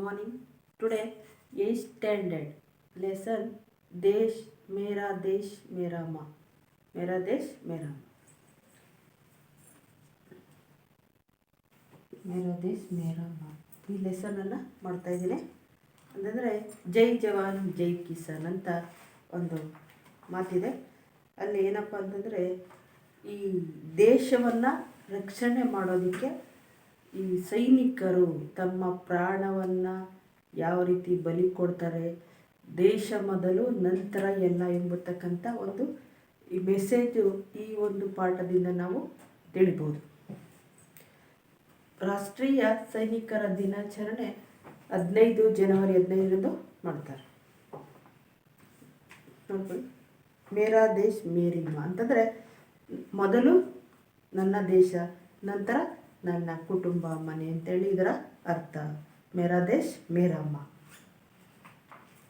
morning. Today, 8th standard lesson देश मेरा माँ मेरा देश मेरा माँ मेरा देश मेरा माँ ಈ ಲೆಸನನ್ನು ಮಾಡ್ತಾ ಇದ್ದೀನಿ. ಅಂತಂದರೆ ಜೈ ಜವಾನ್ ಜೈ ಕಿಸಾನ್ ಅಂತ ಒಂದು ಮಾತಿದೆ. ಅಲ್ಲಿ ಏನಪ್ಪ ಅಂತಂದರೆ ಈ ದೇಶವನ್ನು ರಕ್ಷಣೆ ಮಾಡೋದಕ್ಕೆ ಈ ಸೈನಿಕರು ತಮ್ಮ ಪ್ರಾಣವನ್ನು ಯಾವ ರೀತಿ ಬಲಿ ಕೊಡ್ತಾರೆ, ದೇಶ ಮೊದಲು ನಂತರ ಎಲ್ಲ ಎಂಬತಕ್ಕಂಥ ಒಂದು ಈ ಮೆಸೇಜು ಈ ಒಂದು ಪಾಠದಿಂದ ನಾವು ತಿಳಿಬೋದು. ರಾಷ್ಟ್ರೀಯ ಸೈನಿಕರ ದಿನಾಚರಣೆ 15 ಜನವರಿ 15ರಂದು ಮಾಡ್ತಾರೆ. ನೋಡ್ಕೊಳ್ಳಿ, ಮೇರಾ ದೇಶ್ ಮೇರಿ ಮಾँ ಅಂತಂದರೆ ಮೊದಲು ನನ್ನ ದೇಶ, ನಂತರ ನನ್ನ ಕುಟುಂಬ ಮನೆ ಅಂತೇಳಿ ಇದರ ಅರ್ಥ. ಮೇರಾ ದೇಶ್ ಮೇರಾ ಮಾँ.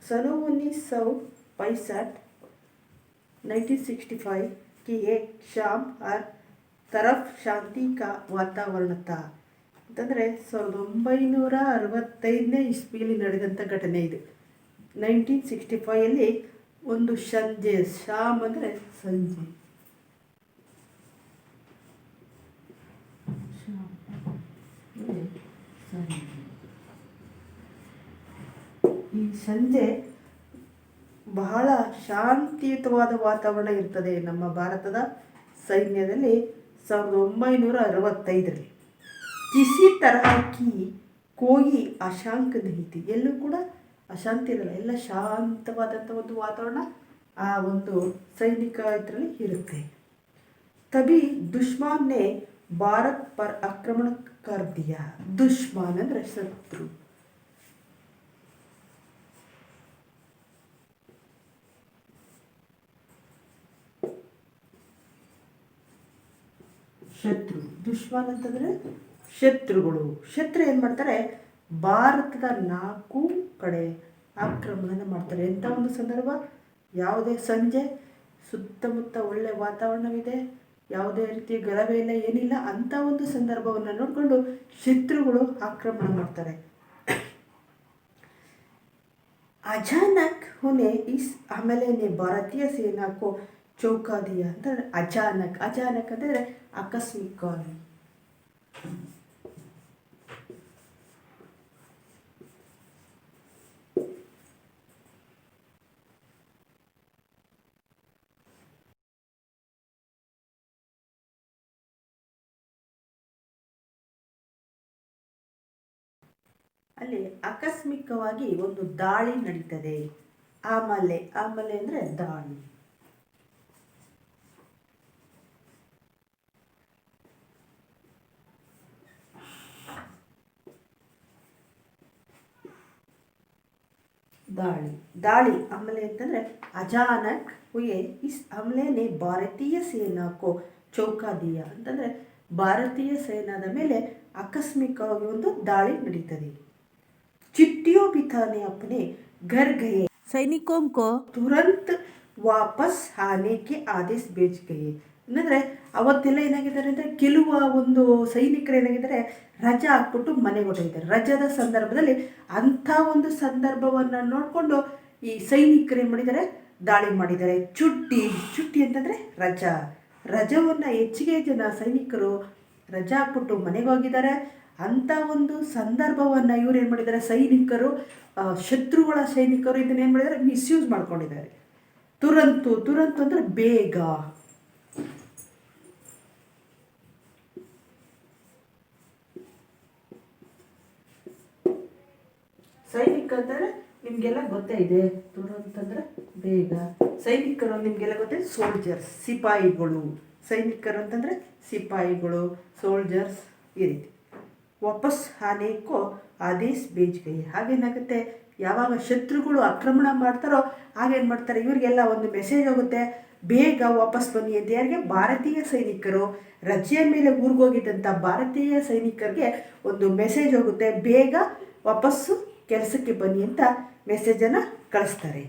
सन 1965 1965 की एक शाम हर तरफ शांति का वातावरण था ಅಂತಂದರೆ 1965ನೇ ಇಸ್ವಿಯಲ್ಲಿ ನಡೆದಂಥ ಘಟನೆ ಇದು. 1965 ಒಂದು ಸಂಜೆ, ಶಾಮ್ ಅಂದರೆ ಸಂಜೆ, ಈ ಸಂಜೆ ಬಹಳ ಶಾಂತಿಯುತವಾದ ವಾತಾವರಣ ಇರ್ತದೆ ನಮ್ಮ ಭಾರತದ ಸೈನ್ಯದಲ್ಲಿ 1965ರಲ್ಲಿ. ಕಿಸಿ ತರಹಕಿ ಕೋಯಿ ಅಶಾಂಕ ನಹೀತಿ, ಎಲ್ಲೂ ಕೂಡ ಅಶಾಂತಿ ಇರಲ್ಲ, ಎಲ್ಲ ಶಾಂತವಾದಂಥ ಒಂದು ವಾತಾವರಣ ಆ ಒಂದು ಸೈನಿಕ ಇದರಲ್ಲಿ ಇರುತ್ತೆ. ತಬಿ ದುಶ್ಮನ್ನೇ ಭಾರತ್ ಪರ್ ಆಕ್ರಮಣ ಕರ್ ದಿಯಾ. ದುಶ್ಮನ್ ಅಂದರೆ ಶತ್ರು. ಶತ್ರು, ದುಶ್ಮನ್ ಅಂತಂದರೆ ಶತ್ರುಗಳು. ಶತ್ರು ಏನು ಮಾಡ್ತಾರೆ, ಭಾರತದ 4 ಕಡೆ ಆಕ್ರಮಣ ಮಾಡ್ತಾರೆ. ಎಂಥ ಒಂದು ಸಂದರ್ಭ, ಯಾವುದೇ ಸಂಜೆ, ಸುತ್ತಮುತ್ತ ಒಳ್ಳೆ ವಾತಾವರಣವಿದೆ, ಯಾವುದೇ ರೀತಿಯ ಗಲಭೆ ಇಲ್ಲ, ಏನಿಲ್ಲ, ಅಂಥ ಒಂದು ಸಂದರ್ಭವನ್ನು ನೋಡಿಕೊಂಡು ಶತ್ರುಗಳು ಆಕ್ರಮಣ ಮಾಡ್ತಾರೆ. ಅಚಾನಕ್ ಹೋನೆ ಇಸ್ ಹಮಲೆನೆ ಭಾರತೀಯ ಸೇನಾಕೋ ಚೌಕಾ ದಿಯಾ ಅಂತಂದರೆ ಅಚಾನಕ್. ಅಚಾನಕ್ ಅಂತಂದರೆ ಆಕಸ್ಮಿಕವಾಗಿ. ಅಲ್ಲಿ ಆಕಸ್ಮಿಕವಾಗಿ ಒಂದು ದಾಳಿ ನಡೀತದೆ. ಆಮೇಲೆ ಅಂದರೆ ದಾಳಿ. ದಾಳಿ ಆಮೇಲೆ ಅಂತಂದರೆ ಅಚಾನಕ್ ಹುಯೆ ಇಸ್ ಹಮ್ಲೆನೆ ಭಾರತೀಯ ಸೇನಾಕೋ ಚೌಕಾ ದಿಯಾ ಅಂತಂದರೆ ಭಾರತೀಯ ಸೇನಾದ ಮೇಲೆ ಆಕಸ್ಮಿಕವಾಗಿ ಒಂದು ದಾಳಿ ನಡೀತದೆ. ಚಿಟ್ಟಿಯೋ ಬಿತಾನೆ ಅಪ್ನೆ ಘರ್ ಗಯೆ ಸೈನಿಕೋಂ ಕೋ ತುರಂತ್ ವಾಪಸ್ ಆನೆ ಕೆ ಆದೇಶ ಬೇಜ್ ಗಯೆ. ಅಂದರೆ ಅವತ್ತೆಲ್ಲ ಏನಾಗಿದ್ದಾರೆ ಅಂದರೆ ಕೆಲವು ಒಂದು ಸೈನಿಕರು ಏನಾಗಿದ್ದಾರೆ, ರಜಾ ಹಾಕ್ಬಿಟ್ಟು ಮನೆಗೆ ಹೊರಟಿದ್ದಾರೆ. ರಜಾದ ಸಂದರ್ಭದಲ್ಲಿ ಅಂಥ ಒಂದು ಸಂದರ್ಭವನ್ನು ನೋಡಿಕೊಂಡು ಈ ಸೈನಿಕರು ಏನು ಮಾಡಿದ್ದಾರೆ, ದಾಳಿ ಮಾಡಿದ್ದಾರೆ. ಚುಟ್ಟಿ ಅಂತಂದರೆ ರಜಾವನ್ನು ಹೆಚ್ಚಿಗೆ ಜನ ಸೈನಿಕರು ರಜಾ ಹಾಕ್ಬಿಟ್ಟು ಮನೆಗೆ ಹೋಗಿದ್ದಾರೆ. ಅಂಥ ಒಂದು ಸಂದರ್ಭವನ್ನು ಇವ್ರು ಏನು ಮಾಡಿದ್ದಾರೆ, ಸೈನಿಕರು, ಶತ್ರುಗಳ ಸೈನಿಕರು ಇದನ್ನು ಏನು ಮಾಡಿದ್ದಾರೆ, ಮಿಸ್ಯೂಸ್ ಮಾಡ್ಕೊಂಡಿದ್ದಾರೆ. ತುರಂತು ಅಂದರೆ ಬೇಗ. ಸೈನಿಕ ಅಂತಂದರೆ ನಿಮಗೆಲ್ಲ ಗೊತ್ತೇ ಇದೆ, ತುರಂತ್ ಅಂದರೆ ಬೇಗ. ಸೈನಿಕರು ನಿಮಗೆಲ್ಲ ಗೊತ್ತೇ, ಸೋಲ್ಜರ್ಸ್, ಸಿಪಾಯಿಗಳು. ಸೈನಿಕರು ಅಂತಂದರೆ ಸಿಪಾಯಿಗಳು, ಸೋಲ್ಜರ್ಸ್, ಈ ರೀತಿ. ವಾಪಸ್ ಆನೆಕೋ ಆದೇಶ ಬೇಜ್ ಗಯೆ. ಹಾಗೇನಾಗುತ್ತೆ, ಯಾವಾಗ ಶತ್ರುಗಳು ಆಕ್ರಮಣ ಮಾಡ್ತಾರೋ ಆಗೇನು ಮಾಡ್ತಾರೆ, ಇವರಿಗೆಲ್ಲ ಒಂದು ಮೆಸೇಜ್ ಹೋಗುತ್ತೆ, ಬೇಗ ವಾಪಸ್ ಬನ್ನಿ ಅಂತ. ಯಾರಿಗೆ, ಭಾರತೀಯ ಸೈನಿಕರು, ರಜೆಯ ಮೇಲೆ ಊರಿಗೋಗಿದ್ದಂಥ ಭಾರತೀಯ ಸೈನಿಕರಿಗೆ ಒಂದು ಮೆಸೇಜ್ ಹೋಗುತ್ತೆ, ಬೇಗ ವಾಪಸ್ಸು ಕೆಲಸಕ್ಕೆ ಬನ್ನಿ ಅಂತ ಮೆಸೇಜನ್ನು ಕಳಿಸ್ತಾರೆ.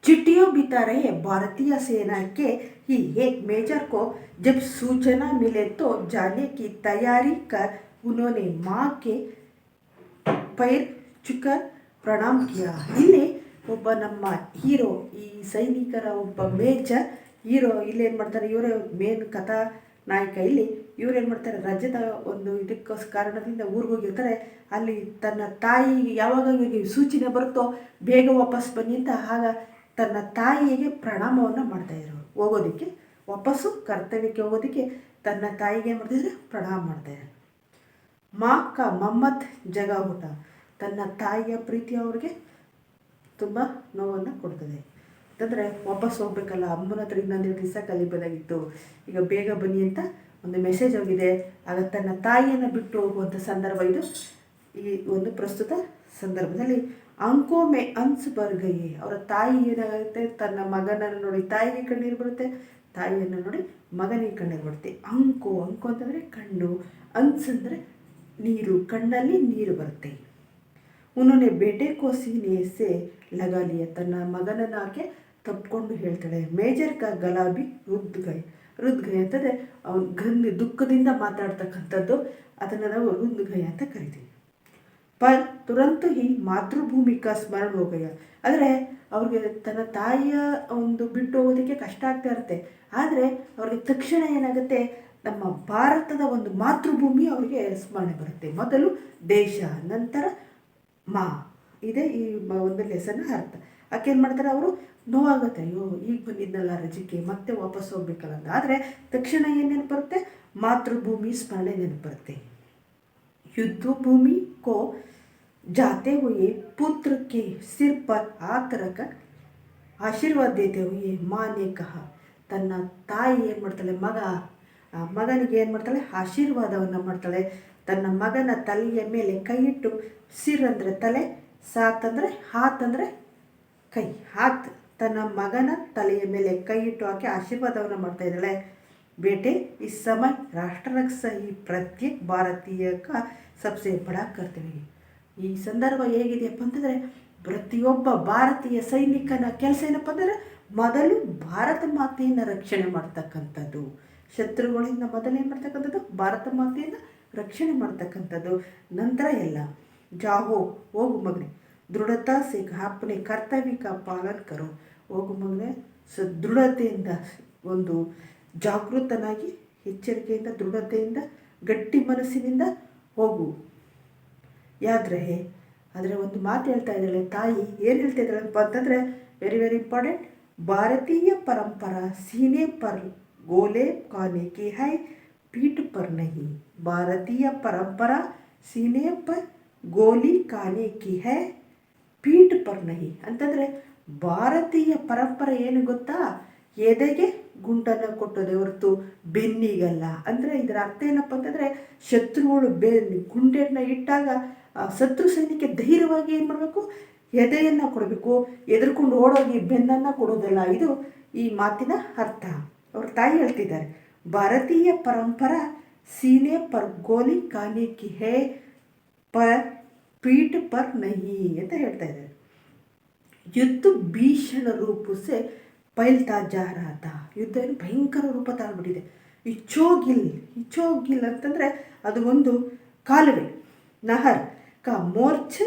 चिट्ठियों बिता रहे भारतीय सेना के ही एक मेजर को जब सूचना मिले तो जाने की तैयारी कर उन्होंने माँ के ಪೈರ್ ಚುಕರ್ ಪ್ರಣಾಮ್ ಕಿಯಾ. ಇಲ್ಲಿ ಒಬ್ಬ ನಮ್ಮ ಹೀರೋ, ಈ ಸೈನಿಕರ ಒಬ್ಬ ಮೇಜರ್ ಹೀರೋ ಇಲ್ಲಿ ಏನು ಮಾಡ್ತಾರೆ, ಇವರೇ ಮೇನ್ ಕಥಾ ನಾಯಕ. ಇಲ್ಲಿ ಇವ್ರು ಏನು ಮಾಡ್ತಾರೆ, ರಾಜ್ಯದ ಒಂದು ಇದಕ್ಕೋಸ್ಕರ ಕಾರಣದಿಂದ ಊರಿಗೆ ಹೋಗಿರ್ತಾರೆ. ಅಲ್ಲಿ ತನ್ನ ತಾಯಿ ಯಾವಾಗ ಇವರಿಗೆ ಸೂಚನೆ ಬರುತ್ತೋ ಬೇಗ ವಾಪಸ್ ಬನ್ನಿ ಅಂತ, ಆಗ ತನ್ನ ತಾಯಿಗೆ ಪ್ರಣಾಮವನ್ನು ಮಾಡ್ತಾಯಿದ್ರು. ಹೋಗೋದಕ್ಕೆ ವಾಪಸ್ಸು ಕರ್ತವ್ಯಕ್ಕೆ ಹೋಗೋದಕ್ಕೆ ತನ್ನ ತಾಯಿಗೆ ಏನು ಮಾಡ್ತಿದ್ರೆ, ಪ್ರಣಾಮ ಮಾಡ್ತಾಯಿದ್ರು. ಮಾ ಕ ಮಮ್ಮತ್ ಜಗ ಊಟ, ತನ್ನ ತಾಯಿಯ ಪ್ರೀತಿ ಅವ್ರಿಗೆ ತುಂಬ ನೋವನ್ನು ಕೊಡ್ತದೆ. ಅಂತಂದರೆ ವಾಪಸ್ ಹೋಗ್ಬೇಕಲ್ಲ, ಅಮ್ಮನ ಹತ್ರ ಇನ್ನೊಂದೆರಡು ದಿವಸ ಕಲಿಬೋದಾಗಿತ್ತು, ಈಗ ಬೇಗ ಬನ್ನಿ ಅಂತ ಒಂದು ಮೆಸೇಜ್ ಹೋಗಿದೆ. ಆಗ ತನ್ನ ತಾಯಿಯನ್ನು ಬಿಟ್ಟು ಹೋಗುವಂಥ ಸಂದರ್ಭ ಇದು. ಈ ಒಂದು ಪ್ರಸ್ತುತ ಸಂದರ್ಭದಲ್ಲಿ ಅಂಕೋಮೆ ಅನ್ಸ್ ಬರ್ಗಯೇ, ಅವರ ತಾಯಿ ಏನಾಗುತ್ತೆ, ತನ್ನ ಮಗನನ್ನು ನೋಡಿ ತಾಯಿಗೆ ಕಣ್ಣೀರು ಬರುತ್ತೆ, ತಾಯಿಯನ್ನು ನೋಡಿ ಮಗನಿಗೆ ಕಣ್ಣೀರು ಬರುತ್ತೆ. ಅಂಕು ಅಂತಂದರೆ ಕಣ್ಣು, ಅನ್ಸ್ ಅಂದರೆ ನೀರು, ಕಣ್ಣಲ್ಲಿ ನೀರು ಬರುತ್ತೆ. ಉನ್ನೊನೆ ಬೇಟೆ ಕೋ ಸೀನೆ ಸೆ ಲಗಾ ಲಿಯಾ, ತನ್ನ ಮಗನನ್ನು ಆಕೆ ತಪ್ಪಿಕೊಂಡು ಹೇಳ್ತಾಳೆ. ಮೇಜರ್ ಕ ಗಲಾಬಿ ರುದ್ಗೈ ಅಂತಂದರೆ ಅವನು ದುಃಖದಿಂದ ಮಾತಾಡ್ತಕ್ಕಂಥದ್ದು, ಅದನ್ನು ನಾವು ರುದ್ಗೈ ಅಂತ ಕರಿತೀವಿ. ಪರ್ ತುರಂತ ಹಿ ಮಾತೃಭೂಮಿ ಕಾ ಸ್ಮರಣ ಹೋಗಯ್ಯ, ಆದರೆ ಅವ್ರಿಗೆ ತನ್ನ ತಾಯಿಯ ಒಂದು ಬಿಟ್ಟು ಹೋಗೋದಕ್ಕೆ ಕಷ್ಟ ಆಗ್ತಾ ಇರುತ್ತೆ. ಆದರೆ ಅವ್ರಿಗೆ ತಕ್ಷಣ ಏನಾಗುತ್ತೆ, ನಮ್ಮ ಭಾರತದ ಒಂದು ಮಾತೃಭೂಮಿ ಅವರಿಗೆ ಸ್ಮರಣೆ ಬರುತ್ತೆ. ಮೊದಲು ದೇಶ, ನಂತರ ಮಾ, ಇದೇ ಈ ಒಂದು ಲೆಸನ್ನ ಅರ್ಥ. ಆಕೆ ಏನು ಮಾಡ್ತಾರೆ, ಅವರು ನೋವಾಗುತ್ತೆ, ಅಯ್ಯೋ ಈಗ ಬಂದಿದ್ದಲ್ಲ ರಜಕ್ಕೆ, ಮತ್ತೆ ವಾಪಸ್ ಹೋಗ್ಬೇಕಲ್ಲ ಅಂತ. ಆದರೆ ತಕ್ಷಣ ಏನು ನೆನಪು ಬರುತ್ತೆ, ಮಾತೃಭೂಮಿ ಸ್ಮರಣೆ ನೆನಪು ಬರುತ್ತೆ. युद्ध भूमि को जाते हुए पुत्र के सिर पर हाथ रख आशीर्वाद देते हुए माँ ने कहा, ತನ್ನ ತಾಯಿ ಏನು ಮಾಡ್ತಾಳೆ, ಮಗನಿಗೆ ಏನು ಮಾಡ್ತಾಳೆ, ಆಶೀರ್ವಾದವನ್ನು ಮಾಡ್ತಾಳೆ. ತನ್ನ ಮಗನ ತಲೆಯ ಮೇಲೆ ಕೈ ಇಟ್ಟು, ಸಿರ್ ಅಂದರೆ ತಲೆ, ಸಾತ್ ಅಂದರೆ ಹಾತ್ ಅಂದರೆ ಕೈ, ಹಾತ್, ತನ್ನ ಮಗನ ತಲೆಯ ಮೇಲೆ ಕೈ ಇಟ್ಟು ಆಕೆ ಆಶೀರ್ವಾದವನ್ನು ಮಾಡ್ತಾ ಇದ್ದಾಳೆ. बेटे इस समय राष्ट्र रक्षा ही प्रत्येक ಭಾರತೀಯ का सबसे बड़ा कर्तव्य. ಈ ಸಂದರ್ಭ ಹೇಗಿದೆಯಪ್ಪ ಅಂತಂದರೆ, ಪ್ರತಿಯೊಬ್ಬ ಭಾರತೀಯ ಸೈನಿಕನ ಕೆಲಸ ಏನಪ್ಪ ಅಂದರೆ, ಮೊದಲು ಭಾರತ ಮಾತೆಯನ್ನು ರಕ್ಷಣೆ ಮಾಡ್ತಕ್ಕಂಥದ್ದು. ಶತ್ರುಗಳಿಂದ ಮೊದಲು ಏನು ಮಾಡ್ತಕ್ಕಂಥದ್ದು, ಭಾರತ ಮಾತೆಯನ್ನು ರಕ್ಷಣೆ ಮಾಡ್ತಕ್ಕಂಥದ್ದು. ನಂತರ ಎಲ್ಲ ಜಾಹೋ, ಹೋಗು ಮಗನೇ, ದೃಢತಾ ಸೇ ಅಪ್ನೆ ಕರ್ತವ್ಯ ಕಾ ಪಾಲನ್ ಕರೋ, ಹೋಗು ಮಗನೇ, ದೃಢತೆಯಿಂದ, ಒಂದು ಜಾಗೃತನಾಗಿ, ಎಚ್ಚರಿಕೆಯಿಂದ, ದೃಢತೆಯಿಂದ, ಗಟ್ಟಿ ಮನಸ್ಸಿನಿಂದ ಹೋಗು. ಯಾದ್ ರಹೆ, ಆದರೆ ಒಂದು ಮಾತು ಹೇಳ್ತಾ ಇದ್ದಾಳೆ ತಾಯಿ, ಏನು ಹೇಳ್ತಾ ಇದ್ದಾಳಪ್ಪ ಅಂತಂದರೆ, ವೆರಿ ವೆರಿ ಇಂಪಾರ್ಟೆಂಟ್. ಭಾರತೀಯ ಪರಂಪರಾ ಸೀನೆ ಪರ್ ಗೋಲೆ ಖಾನೆ ಕಿ ಹೈ, ಪೀಠ ಪರ್ ನಹಿ. ಭಾರತೀಯ ಪರಂಪರಾ ಸೀನೆ ಪರ್ ಗೋಲಿ ಖಾನೆ ಕಿ ಹೈ, ಪೀಠ ಪರ್ ನಹಿ ಅಂತಂದರೆ, ಭಾರತೀಯ ಪರಂಪರೆ ಏನು ಗೊತ್ತಾ, ಎದೆಗೆ ಗುಂಡನ್ನು ಕೊಟ್ಟೋದೆ ಹೊರತು ಬೆನ್ನಿಗಲ್ಲ. ಅಂದರೆ ಇದರ ಅರ್ಥ ಏನಪ್ಪ ಅಂತಂದರೆ, ಶತ್ರುಗಳು ಗುಂಡನ್ನು ಇಟ್ಟಾಗ ಶತ್ರು ಸೈನಿಕ ಧೈರ್ಯವಾಗಿ ಏನು ಮಾಡಬೇಕು, ಎದೆಯನ್ನು ಕೊಡಬೇಕು, ಎದುರ್ಕೊಂಡು ಓಡೋಗಿ ಬೆನ್ನನ್ನು ಕೊಡೋದಲ್ಲ. ಇದು ಈ ಮಾತಿನ ಅರ್ಥ. ಅವ್ರ ತಾಯಿ ಹೇಳ್ತಿದ್ದಾರೆ, ಭಾರತೀಯ ಪರಂಪರಾ ಸೀನೆ ಪರ್ ಗೋಲಿ ಖಾನೆ ಕಿ ಹೇ, ಪರ್ ಪೀಠ ಪರ್ ನಹಿ ಅಂತ ಹೇಳ್ತಾ ಇದ್ದಾರೆ. ಯುದ್ಧ ಭೀಷಣ ರೂಪಸೆ ಪೈಲ್ತಾ ಜಾರಾತ, ಯುದ್ಧ ಏನು ಭಯಂಕರ ರೂಪ ತಾಳ್ಬಿಟ್ಟಿದೆ. ಇಚೋಗಿಲ್ ಅಂತಂದರೆ ಅದು ಒಂದು ಕಾಲುವೆ, ನಹರ್ ಕಾ ಮೋರ್ಚ್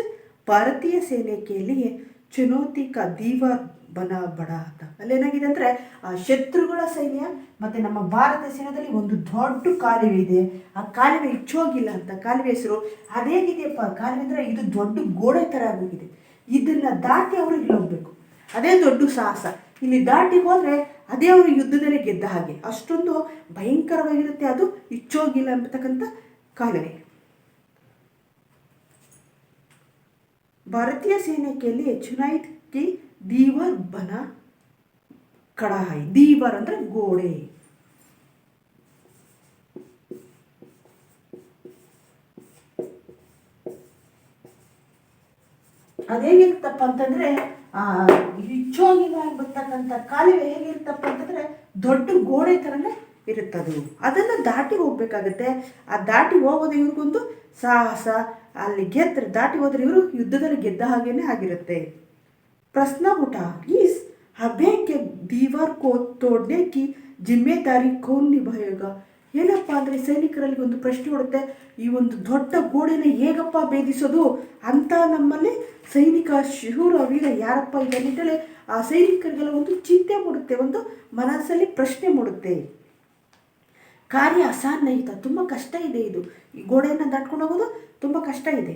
ಭಾರತೀಯ ಸೇನೆ ಕೇಳಿಯೇ ಚುನೌತಿ ಕಾ ದೀವಾರ್ ಬನಾ ಬಡ ಅಂತ. ಅಲ್ಲೇನಾಗಿದೆ ಅಂದರೆ, ಆ ಶತ್ರುಗಳ ಸೈನ್ಯ ಮತ್ತು ನಮ್ಮ ಭಾರತ ಸೇನೆಯಲ್ಲಿ ಒಂದು ದೊಡ್ಡ ಕಾಲುವೆ ಇದೆ. ಆ ಕಾಲುವೆ ಇಚ್ಚೋಗಿಲ್ಲ ಅಂತ ಕಾಲುವೆ ಹೆಸರು. ಅದೇಗಿದೆಯಪ್ಪ ಕಾಲುವೆ ಅಂದರೆ, ಇದು ದೊಡ್ಡ ಗೋಡೆ ಥರ ಆಗೋಗಿದೆ. ಇದನ್ನು ದಾಟಿ ಅವರು ಇಲ್ಲಿ ಹೋಗಬೇಕು, ಅದೇ ದೊಡ್ಡ ಸಾಹಸ. ಇಲ್ಲಿ ದಾಟಿ ಹೋದರೆ ಅದೇ ಅವರು ಯುದ್ಧದಲ್ಲಿ ಗೆದ್ದ ಹಾಗೆ, ಅಷ್ಟೊಂದು ಭಯಂಕರವಾಗಿರುತ್ತೆ. ಅದು ಇಚ್ಚೋಗಿಲ್ಲ ಅಂತಕ್ಕಂಥ ಕಾಲುವೆ. ಭಾರತೀಯ ಸೇನೆ ಕೇಳಿ ಚುನಾಯಿತ್ ಕಿ ದೀವಾರ್ ಬನ ಕಡಾಯಿ. ದೀವಾರ್ ಅಂದರೆ ಗೋಡೆ. ಅದೇಗಿರ್ತಪ್ಪ ಅಂತಂದರೆ, ಇಚ್ಚೋಗಿಲ್ಲ ಬರ್ತಕ್ಕಂಥ ಕಾಲುವೆ ಹೇಗಿರ್ತಪ್ಪ ಅಂತಂದರೆ, ದೊಡ್ಡ ಗೋಡೆ ಥರನೇ ಇರುತ್ತದು. ಅದನ್ನು ದಾಟಿ ಹೋಗಬೇಕಾಗತ್ತೆ. ಆ ದಾಟಿ ಹೋಗೋದು ಇವ್ರಿಗೊಂದು ಸಾಹಸ. ಅಲ್ಲಿ ದಾಟಿ ಹೋದ್ರೆ ಇವರು ಯುದ್ಧದಲ್ಲಿ ಗೆದ್ದ ಹಾಗೇನೆ ಆಗಿರುತ್ತೆ. ಪ್ರಶ್ನ ಉಠ, ಈಸ್ ಹಬೆ ಕೆ ದೀವಾರ್ ಕೋ ತೋಡ್ನೆ ಕಿ ಜಿಮ್ಮೆದಾರಿ ಕೌನ್ ನಿಭಾಯೇಗಾ. ಏನಪ್ಪ ಅಂದರೆ ಸೈನಿಕರಲ್ಲಿ ಒಂದು ಪ್ರಶ್ನೆ ಹೊಡುತ್ತೆ, ಈ ಒಂದು ದೊಡ್ಡ ಗೋಡೆನ ಹೇಗಪ್ಪ ಭೇದಿಸೋದು ಅಂತ ನಮ್ಮಲ್ಲಿ ಸೈನಿಕ ಶೂರ ವೀರ ಯಾರಪ್ಪ ಇದ್ದಾರೆ ಅಂತೇಳಿ ಆ ಸೈನಿಕರಿಗೆಲ್ಲ ಒಂದು ಚಿಂತೆ ಮೂಡುತ್ತೆ, ಒಂದು ಮನಸ್ಸಲ್ಲಿ ಪ್ರಶ್ನೆ ಮೂಡುತ್ತೆ. ಕಾರ್ಯ ಅಸಾಧ್ಯಯಿತ, ತುಂಬ ಕಷ್ಟ ಇದೆ ಇದು, ಈ ಗೋಡೆಯನ್ನು ದಾಟ್ಕೊಂಡು ಹೋಗೋದು ತುಂಬ ಕಷ್ಟ ಇದೆ.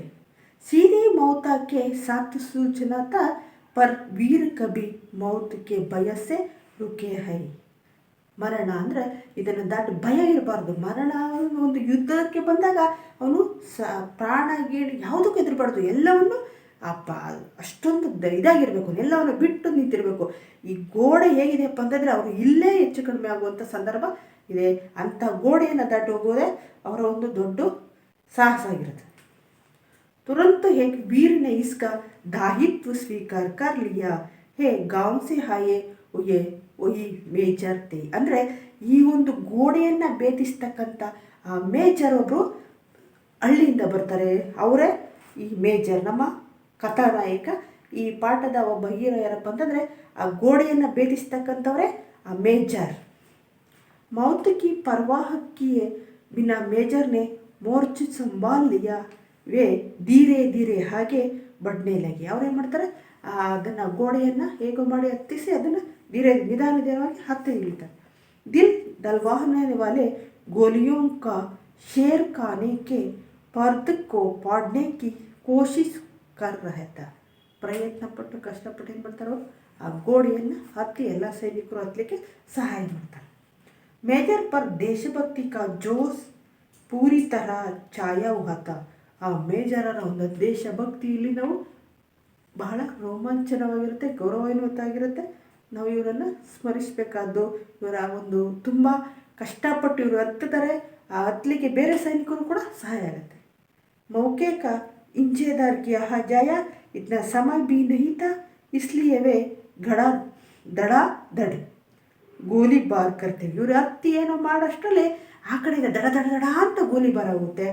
ಸೀದೆ ಮೌತಕ್ಕೆ ಸಾತ್ ಸೂಚನಾತ ಪರ್ ವೀರ್ ಕಬಿ ಮೌತಕ್ಕೆ ಭಯಸೆ ರುಕೆ ಹೈ. ಮರಣ ಅಂದರೆ ಇದನ್ನು ದಾಟಿ ಭಯ ಇರಬಾರ್ದು. ಮರಣ ಒಂದು ಯುದ್ಧಕ್ಕೆ ಬಂದಾಗ ಅವನು ಪ್ರಾಣ ಗೀಣಿ ಯಾವುದಕ್ಕೂ ಹೆದರಬಾರ್ದು, ಎಲ್ಲವನ್ನು ಅಷ್ಟೊಂದು ಇದಾಗಿರಬೇಕು, ಎಲ್ಲವನ್ನು ಬಿಟ್ಟು ನಿಂತಿರಬೇಕು. ಈ ಗೋಡೆ ಹೇಗಿದೆಯಪ್ಪ ಅಂತಂದರೆ ಅವರು ಇಲ್ಲೇ ಹೆಚ್ಚು ಕಡಿಮೆ ಆಗುವಂಥ ಸಂದರ್ಭ ಇದೆ. ಅಂಥ ಗೋಡೆಯನ್ನು ದಾಟಿ ಹೋಗೋದೇ ಅವರ ಒಂದು ದೊಡ್ಡ ಸಾಹಸ ಆಗಿರುತ್ತೆ. तुरंत एक वीर ने इसका दायित्व स्वीकार कर लिया है, गाँव से आए हुए वही ಮೇಜರ್ ತೆ. ಅಂದರೆ ಈ ಒಂದು ಗೋಡೆಯನ್ನು ಭೇದಿಸ್ತಕ್ಕಂಥ ಆ ಮೇಜರ್ ಒಬ್ಬರು ಹಳ್ಳಿಯಿಂದ ಬರ್ತಾರೆ, ಅವರೇ ಈ ಮೇಜರ್, ನಮ್ಮ ಕಥಾನಾಯಕ. ಈ ಪಾಠದ ಒಬ್ಬ ಹೀರೋ ಯಾರಪ್ಪ ಅಂತಂದರೆ ಆ ಗೋಡೆಯನ್ನು ಭೇದಿಸ್ತಕ್ಕಂಥವರೇ ಆ ಮೇಜರ್. मौत की परवाह किए बिना मेजर ने मोर्च संभाल लिया, ವೇ ಧೀರೆ ಧೀರೆ ಹಾಗೆ ಬಡ್ನೆ ಲಗಿ. ಅವ್ರೇನು ಮಾಡ್ತಾರೆ, ಅದನ್ನು ಗೋಡೆಯನ್ನು ಹೇಗೋ ಮಾಡಿ ಹತ್ತಿಸಿ ಅದನ್ನು ನಿಧಾನವಾಗಿ ಹತ್ತಿ ಇಳಿತಾರೆ. ದಿಲ್ ದಲ್ವಾಹನೆ ವಾಲೆ ಗೋಲಿಯೋं का शेर खाने के पर्द को पाड़ने की कोशिश कर रहा था. ಪ್ರಯತ್ನಪಟ್ಟು ಕಷ್ಟಪಟ್ಟು ಏನು ಮಾಡ್ತಾರೋ ಆ ಗೋಡೆಯನ್ನು ಹತ್ತಿ ಎಲ್ಲ ಸೈನಿಕರು ಹತ್ತಲಿಕ್ಕೆ ಸಹಾಯ ಮಾಡ್ತಾರೆ. ಮೇಜರ್ ಪರ್ ದೇಶಭಕ್ತಿ ಕಾ ಜೋಶ್ ಪೂರಿ ತರ ಛಾಯಾ ಹುआ था. ಆ ಮೇಜರರ ಒಂದು ದೇಶಭಕ್ತಿ ಇಲ್ಲಿ ನಾವು ಬಹಳ ರೋಮಾಂಚನವಾಗಿರುತ್ತೆ, ಗೌರವಾನ್ವಿತವಾಗಿರುತ್ತೆ. ನಾವು ಇವರನ್ನು ಸ್ಮರಿಸಬೇಕಾದ್ದು. ಇವರ ಒಂದು ತುಂಬ ಕಷ್ಟಪಟ್ಟು ಇವರು ಹತ್ತುತ್ತಾರೆ, ಆ ಹತ್ತಲಿಕ್ಕೆ ಬೇರೆ ಸೈನಿಕರು ಕೂಡ ಸಹಾಯ ಆಗುತ್ತೆ. मौके का इंतजार किया जाया, इतना समय भी नहीं था, इसलिए वे घड़ा ದಡ ದಡ ಗೋಲಿ ಬಾರ್ ಕರ್ತೇವೆ. ಇವರು ಹತ್ತಿ ಏನೋ ಮಾಡೋಷ್ಟರಲ್ಲಿ ಆ ಕಡೆಯಿಂದ ದಡ ದಡ ದಡ ಅಂತ ಗೋಲಿ ಬಾರ್ ಆಗುತ್ತೆ.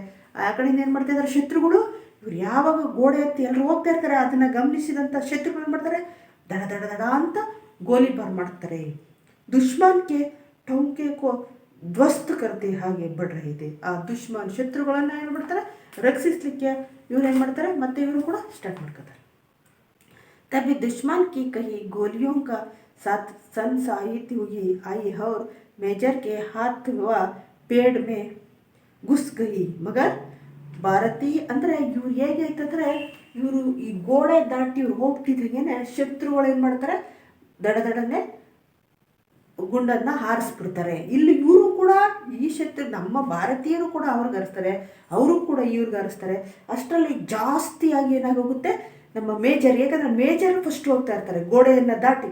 ಆ ಕಡೆಯಿಂದ ಏನು ಮಾಡ್ತಾ ಇದ್ದಾರೆ ಶತ್ರುಗಳು, ಇವ್ರು ಯಾವಾಗ ಗೋಡೆ ಹತ್ತಿ ಎಲ್ಲರೂ ಹೋಗ್ತಾ ಇರ್ತಾರೆ ಅದನ್ನು ಗಮನಿಸಿದಂಥ ಶತ್ರುಗಳು ಏನು ಮಾಡ್ತಾರೆ, ದಡ ದಡ ದಡ ಅಂತ ಗೋಲಿ ಬಾರ್ ಮಾಡ್ತಾರೆ. ದುಶ್ಮನ್ಗೆ ಟೌಕೆ ಕೋ ಧ್ವಸ್ತ್ ಕರ್ತೆ ಹಾಗೆ ಬಡ್ ಇದೆ. ಆ ದುಶ್ಮನ್ ಶತ್ರುಗಳನ್ನು ಏನು ಮಾಡ್ತಾರೆ, ರಕ್ಷಿಸಲಿಕ್ಕೆ ಇವ್ರು ಏನು ಮಾಡ್ತಾರೆ, ಮತ್ತೆ ಇವರು ಕೂಡ ಸ್ಟಾರ್ಟ್ ಮಾಡ್ಕೋತಾರೆ. तभी दुश्मन की कई गोलियों का साथ सनसाहित हुई आई और मेजर के हाथ व पेड़ में घुस गई. मगर ಭಾರತೀಯ ಅಂದರೆ ಇವ್ರು ಹೇಗೆ ಆಯ್ತಂದರೆ, ಇವರು ಈ ಗೋಡೆ ದಾಟಿ ಇವ್ರು ಹೋಗ್ತಿದ್ದಂಗೆ ಶತ್ರುಗಳು ಏನು ಮಾಡ್ತಾರೆ, ದಡ ದಡನೆ ಗುಂಡನ್ನು ಹಾರಿಸ್ಬಿಡ್ತಾರೆ. ಇಲ್ಲಿ ಇವರು ಕೂಡ ಈ ಶತ್ರು ನಮ್ಮ ಭಾರತೀಯರು ಕೂಡ ಅವ್ರಿಗೆ ಹರಿಸ್ತಾರೆ, ಅವರು ಕೂಡ ಇವ್ರಿಗೆ ಹರಿಸ್ತಾರೆ. ಅಷ್ಟರಲ್ಲಿ ಜಾಸ್ತಿಯಾಗಿ ಏನಾಗೋಗುತ್ತೆ, ನಮ್ಮ ಮೇಜರ್, ಯಾಕಂದರೆ ಮೇಜರ್ ಫಸ್ಟ್ ಹೋಗ್ತಾ ಇರ್ತಾರೆ ಗೋಡೆಯನ್ನು ದಾಟಿ,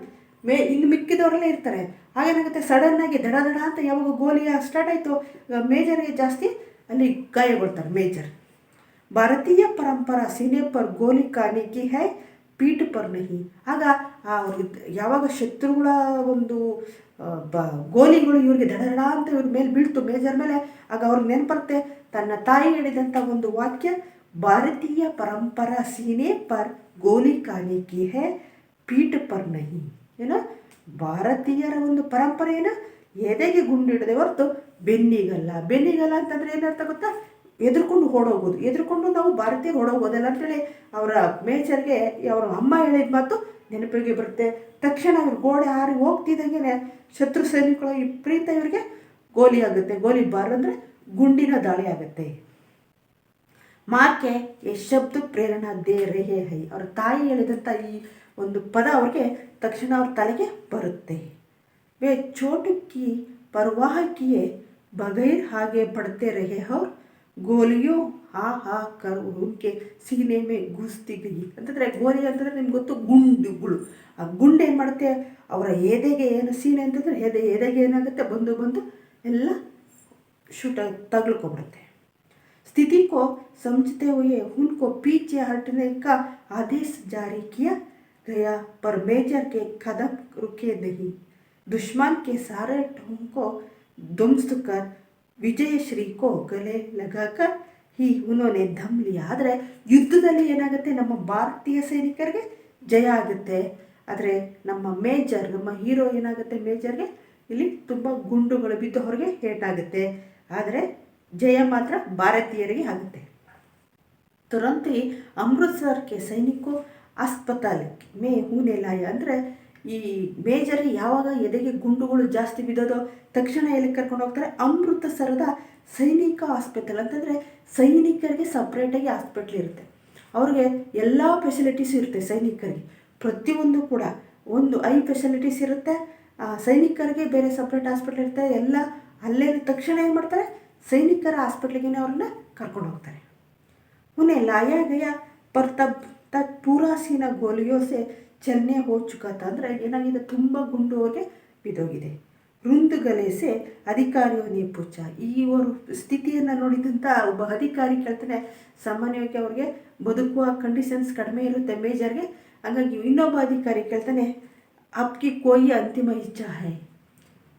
ಇನ್ನು ಮಿಕ್ಕಿದವರೆಲ್ಲ ಇರ್ತಾರೆ. ಹಾಗೇನಾಗುತ್ತೆ, ಸಡನ್ನಾಗಿ ದಡ ದಡ ಅಂತ ಯಾವಾಗ ಗೋಲಿಯ ಸ್ಟಾರ್ಟ್ ಆಯಿತು, ಮೇಜರ್ಗೆ ಜಾಸ್ತಿ ಅಲ್ಲಿ ಗಾಯಗೊಳ್ತಾರೆ ಮೇಜರ್. ಭಾರತೀಯ ಪರಂಪರಾ ಸೀನೆ ಪರ್ ಗೋಲಿ ಖಾನೆ ಕಿ ಹೈ, ಪೀಠ ಪರ್ ನಹಿ. ಆಗ ಯಾವಾಗ ಶತ್ರುಗಳ ಒಂದು ಗೋಲಿಗಳು ಇವ್ರಿಗೆ ದಡದಡ ಅಂತ ಇವ್ರ ಮೇಲೆ ಬೀಳ್ತು ಮೇಜರ್ ಮೇಲೆ, ಆಗ ಅವ್ರಿಗೆ ನೆನಪರುತ್ತೆ ತನ್ನ ತಾಯಿ ಹೇಳಿದಂಥ ಒಂದು ವಾಕ್ಯ, ಭಾರತೀಯ ಪರಂಪರಾ ಸೀನೆ ಪರ್ ಗೋಲಿ ಖಾನೆ ಕಿ ಹೈ, ಪೀಠ ಪರ್ ನಹಿ. ಏನೋ ಭಾರತೀಯರ ಒಂದು ಪರಂಪರೆ ಏನು, ಎದೆಗೆ ಗುಂಡಿಡದೆ ಹೊರತು ಬೆನ್ನಿಗಲ್ಲ. ಬೆನ್ನಿಗಲ್ಲ ಅಂತಂದರೆ ಏನರ್ಥ ಗೊತ್ತಾ, ಎದುರ್ಕೊಂಡು ಓಡೋಗೋದು. ಎದುರ್ಕೊಂಡು ನಾವು ಭಾರತೀಯರು ಓಡೋಗೋದಲ್ಲ ಅಂತೇಳಿ ಅವರ ಮೇಜರ್ಗೆ ಅವರ ಅಮ್ಮ ಹೇಳಿದ ಮಾತು ನೆನಪಿಗೆ ಬರುತ್ತೆ. ತಕ್ಷಣ ಅವ್ರು ಗೋಡೆ ಹಾರಿ ಹೋಗ್ತಿದ್ದಂಗೆ ಶತ್ರು ಸೈನಿಕರು ವಿಪರೀತ ಇವರಿಗೆ ಗೋಲಿ ಆಗುತ್ತೆ. ಗೋಲಿ ಬಾರ್ ಅಂದರೆ ಗುಂಡಿನ ದಾಳಿ ಆಗುತ್ತೆ. ಮಾಕೆ ಈ ಶಬ್ದ ಪ್ರೇರಣಾ ದೇ ರೆಹೆ ಹೈ. ಅವ್ರ ತಾಯಿ ಹೇಳಿದಂಥ ಈ ಒಂದು ಪದ ಅವ್ರಿಗೆ ತಕ್ಷಣ ಅವ್ರ ತಲೆಗೆ ಬರುತ್ತೆ. ವೇ ಚೋಟಕ್ಕಿ ಪರ್ವಾಹಕಿಯೇ ಬಗೈರ್ ಹಾಗೆ ಪಡ್ತೆ ರಹೆ ಅವ್ರು ಗೋಲಿಯೋ ಹಾ ಕರ್ ಉನ್ಕೆ ಸೀನೆ ಮೇ ಘುಸ್ತಿ ಗಯಿ. ಅಂತಂದರೆ ಗೋಲಿ ಅಂತಂದರೆ ನಿಮ್ಗೆ ಗೊತ್ತು, ಗುಂಡುಗಳು. ಆ ಗುಂಡು ಏನು ಮಾಡುತ್ತೆ, ಅವರ ಎದೆಗೆ ಏನು ಸೀನೆ ಅಂತಂದರೆ ಎದೆಗೆ ಏನಾಗುತ್ತೆ, ಬಂದು ಎಲ್ಲ ಶೂಟ ತಗಳ್ಕೊಬಿಡುತ್ತೆ. स्थिति को समझते हुए उनको पीछे हटने का आदेश जारी किया गया, पर मेजर के कदम रुके नहीं. दुश्मन के सारे ढोंग को ध्वंस कर ವಿಜಯಶ್ರೀ ಕೋ ಗಲೆ ಲಗಾಕರ್ ಹೀ ಉನ್ನೋನೆ ದಮ್ ಲಿಯಾ. ಆದರೆ ಯುದ್ಧದಲ್ಲಿ ಏನಾಗುತ್ತೆ, ನಮ್ಮ ಭಾರತೀಯ ಸೈನಿಕರಿಗೆ ಜಯ ಆಗುತ್ತೆ. ಆದರೆ ನಮ್ಮ ಮೇಜರ್, ನಮ್ಮ ಹೀರೋ ಏನಾಗುತ್ತೆ, ಮೇಜರ್ಗೆ ಇಲ್ಲಿ ತುಂಬ ಗುಂಡುಗಳು ಬಿದ್ದು ಅವ್ರಿಗೆ ಏಟಾಗುತ್ತೆ. ಆದರೆ ಜಯ ಮಾತ್ರ ಭಾರತೀಯರಿಗೆ ಆಗುತ್ತೆ. तुरंत ही अमृतसर के सैनिकों अस्पताल में होने लाया ಅಂದರೆ ಈ ಮೇಜರ್ ಯಾವಾಗ ಎದೆಗೆ ಗುಂಡುಗಳು ಜಾಸ್ತಿ ಬಿದ್ದೋದೋ ತಕ್ಷಣ ಎಲ್ಲಿ ಕರ್ಕೊಂಡು ಹೋಗ್ತಾರೆ, ಅಮೃತಸರದ ಸೈನಿಕ ಹಾಸ್ಪಿಟಲ್ ಅಂತಂದರೆ ಸೈನಿಕರಿಗೆ ಸಪ್ರೇಟಾಗಿ ಹಾಸ್ಪಿಟ್ಲ್ ಇರುತ್ತೆ. ಅವ್ರಿಗೆ ಎಲ್ಲ ಫೆಸಿಲಿಟೀಸ್ ಇರುತ್ತೆ ಸೈನಿಕರಿಗೆ, ಪ್ರತಿಯೊಂದು ಕೂಡ ಒಂದು ಫೆಸಿಲಿಟೀಸ್ ಇರುತ್ತೆ. ಸೈನಿಕರಿಗೆ ಬೇರೆ ಸಪ್ರೇಟ್ ಹಾಸ್ಪಿಟ್ಲ್ ಇರುತ್ತೆ. ಎಲ್ಲ ಅಲ್ಲೇ ತಕ್ಷಣ ಏನು ಮಾಡ್ತಾರೆ, ಸೈನಿಕರ ಹಾಸ್ಪಿಟ್ಲಿಗೆ ಅವ್ರನ್ನ ಕರ್ಕೊಂಡು ಹೋಗ್ತಾರೆ. उन्हें लाया गया पर तब पूरा सीना गोलियों से चलने हो चुका था. ಅಂದರೆ ಏನಾಗಿದೆ, ತುಂಬ ಗುಂಡು ಅವ್ರಿಗೆ ಬಿದ್ದೋಗಿದೆ. ವೃಂದಗಲೇಸೆ ಅಧಿಕಾರಿಯವನ್ನೇ ಪೂಚ. ಈ ಒಂದು ಸ್ಥಿತಿಯನ್ನು ನೋಡಿದಂಥ ಒಬ್ಬ ಅಧಿಕಾರಿ ಕೇಳ್ತಾನೆ, ಸಾಮಾನ್ಯವಾಗಿ ಅವ್ರಿಗೆ ಬದುಕುವ ಕಂಡೀಷನ್ಸ್ ಕಡಿಮೆ ಇರುತ್ತೆ ಮೇಜರ್ಗೆ. ಹಾಗಾಗಿ ಇನ್ನೊಬ್ಬ ಅಧಿಕಾರಿ ಕೇಳ್ತಾನೆ, ಆಪ್ಕಿ ಕೋಯಿ ಅಂತಿಮ ಇಚ್ಛಾ ಹೈ,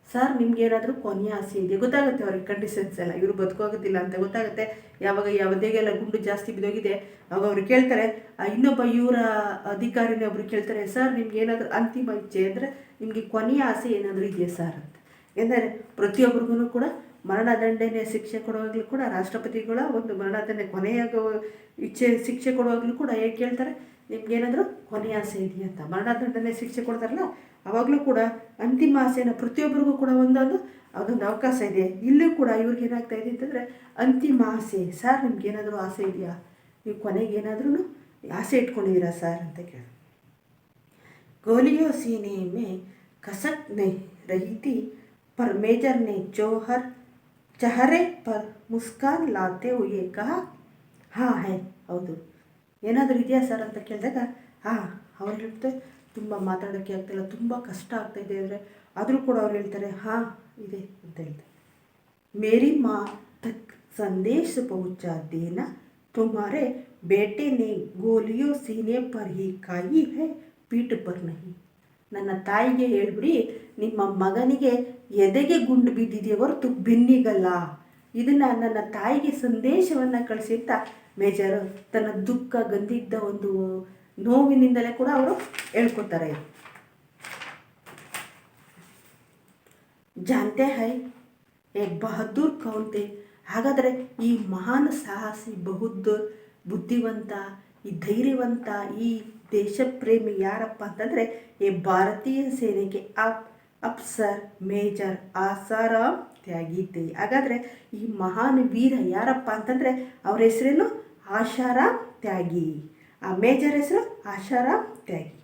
ಸರ್ ನಿಮ್ಗೇನಾದರೂ ಕೊನೆಯ ಆಸೆ ಇದೆ? ಗೊತ್ತಾಗುತ್ತೆ ಅವ್ರಿಗೆ ಕಂಡೀಷನ್ಸ್ ಎಲ್ಲ, ಇವರು ಬದುಕೋಗೋದಿಲ್ಲ ಅಂತ ಗೊತ್ತಾಗುತ್ತೆ. ಯಾವಾಗ ಯಾವುದೇಗೆಲ್ಲ ಗುಂಡು ಜಾಸ್ತಿ ಬಿದ್ದೋಗಿದೆ ಅವಾಗ ಅವ್ರು ಕೇಳ್ತಾರೆ, ಇನ್ನೊಬ್ಬ ಇವರ ಅಧಿಕಾರಿನೇ ಒಬ್ರು ಕೇಳ್ತಾರೆ, ಸರ್ ನಿಮ್ಗೆ ಏನಾದರೂ ಅಂತಿಮ ಇಚ್ಛೆ ಅಂದರೆ ನಿಮಗೆ ಕೊನೆಯ ಆಸೆ ಏನಾದರೂ ಇದೆಯಾ ಸರ್ ಅಂತ. ಎಂದರೆ ಪ್ರತಿಯೊಬ್ಬರಿಗೂ ಕೂಡ ಮರಣದಂಡನೆ ಶಿಕ್ಷೆ ಕೊಡುವಾಗಲೂ ಕೂಡ ರಾಷ್ಟ್ರಪತಿಗಳ ಒಂದು ಮರಣದಂಡನೆ ಕೊನೆಯ ಶಿಕ್ಷೆ ಕೊಡುವಾಗಲೂ ಕೂಡ ಹೇಗೆ ಕೇಳ್ತಾರೆ, ನಿಮ್ಗೇನಾದರೂ ಕೊನೆಯ ಆಸೆ ಇದೆಯಾ ಅಂತ. ಮರಣದಂಡನೆ ಶಿಕ್ಷೆ ಕೊಡ್ತಾರಲ್ಲ ಆವಾಗಲೂ ಕೂಡ ಅಂತಿಮ ಆಸೆನ ಪ್ರತಿಯೊಬ್ಬರಿಗೂ ಕೂಡ ಅದೊಂದು ಅವಕಾಶ ಇದೆ. ಇಲ್ಲೂ ಕೂಡ ಇವ್ರಿಗೆ ಏನಾಗ್ತಾ ಇದೆ ಅಂತಂದರೆ ಅಂತಿಮ ಆಸೆ, ಸರ್ ನಿಮ್ಗೇನಾದರೂ ಆಸೆ ಇದೆಯಾ, ನೀವು ಕೊನೆಗೆ ಏನಾದ್ರೂ ಆಸೆ ಇಟ್ಕೊಂಡಿದ್ದೀರಾ ಸರ್ ಅಂತ ಕೇಳಿ. ಗೋಲಿಯೋ सीने में कसक नहीं रही थी पर मेजर ने चेहरे पर मुस्कान लाते हुए कहा, हाँ है, ಹೌದು ಏನಾದರೂ ಇದೆಯಾ ಸರ್ ಅಂತ ಕೇಳಿದಾಗ ಅವ್ರು ಹೇಳ್ತಾರೆ, ತುಂಬ ಮಾತಾಡೋಕ್ಕೆ ಆಗ್ತಾಯಿಲ್ಲ, ತುಂಬ ಕಷ್ಟ ಆಗ್ತಾಯಿದೆ ಅಂದರೆ ಆದರೂ ಕೂಡ ಅವ್ರು ಹೇಳ್ತಾರೆ, ಹಾಂ ಇದೆ ಅಂತ ಹೇಳ್ತಾರೆ. ಮೇರಿ ಮಾ ತಕ್ ಸಂದೇಶ ಪಹುಂಚಾ ದೇನಾ ತುಮಾರೆ ಬೇಟೆ ನೆ ಗೋಲಿಯೋ ಸೀನೆ ಪರ್ ಹಿ ಕಾಯಿ ಹೈ ಪೀಠ ಪರ್ ನಹಿ. ನನ್ನ ತಾಯಿಗೆ ಹೇಳ್ಬಿಡಿ, ನಿಮ್ಮ ಮಗನಿಗೆ ಎದೆಗೆ ಗುಂಡು ಬಿದ್ದಿದೆಯೇ ಹೊರತು ಬೆನ್ನಿಗಲ್ಲ. ಇದನ್ನು ನನ್ನ ತಾಯಿಗೆ ಸಂದೇಶವನ್ನು ಕಳಿಸಿ ಅಂತ ಮೇಜರ್ ತನ್ನ ದುಃಖ ಗಂದಿದ್ದ ಒಂದು ನೋವಿನಿಂದಲೇ ಕೂಡ ಅವರು ಹೇಳ್ಕೊತಾರೆ. ಜಾನ್ತೆ high Ek Bahadur Kaun the. ಹಾಗಾದರೆ ಈ ಮಹಾನ್ ಸಾಹಸಿ ಬುದ್ಧಿವಂತ, ಈ ಧೈರ್ಯವಂತ, ಈ ದೇಶ ಪ್ರೇಮಿ ಯಾರಪ್ಪ ಅಂತಂದರೆ ಈ ಭಾರತೀಯ ಸೇನೆಗೆ ಅಫ್ಸರ್ ಮೇಜರ್ ಆಸಾರಾಮ್ ತ್ಯಾಗಿ ಥೆ. ಹಾಗಾದರೆ ಈ ಮಹಾನ್ ವೀರ ಯಾರಪ್ಪ ಅಂತಂದರೆ ಅವ್ರ ಹೆಸರೇನು, ಆಶಾರಾಮ್ ತ್ಯಾಗಿ. ಆ ಮೇಜರ್ ಹೆಸರು आशाराम त्यागी,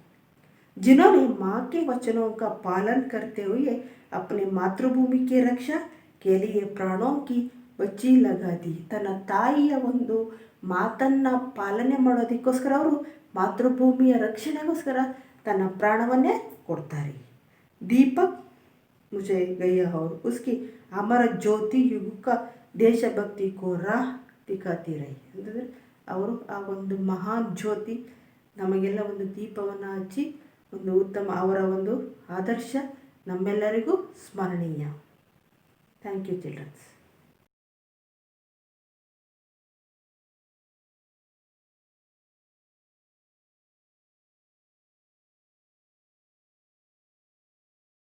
जिन्होंने माँ के वचनों का पालन करते हुए अपने मातृभूमि की रक्षा के लिए प्राणों की बच्ची लगा दी. ತನ್ನ ತಾಯಿಯ ಒಂದು ಮಾತನ್ನು ಪಾಲನೆ ಮಾಡೋದಕ್ಕೋಸ್ಕರ ಅವರು ಮಾತೃಭೂಮಿಯ ರಕ್ಷಣೆಗೋಸ್ಕರ ತನ್ನ ಪ್ರಾಣವನ್ನೇ ಕೊಡ್ತಾರೆ. ದೀಪಕ್ ಮುझे गया और उसकी अमर ज्योति युग का देशभक्ति को राह दिखाती रही. ಅಂತಂದರೆ ಅವರು ಆ ಒಂದು ಮಹಾನ್ ಜ್ಯೋತಿ ನಮಗೆಲ್ಲ ಒಂದು ದೀಪವನ್ನು ಹಚ್ಚಿ ಒಂದು ಉತ್ತಮ ಅವರ ಒಂದು ಆದರ್ಶ ನಮ್ಮೆಲ್ಲರಿಗೂ ಸ್ಮರಣೀಯ. Thank you children's.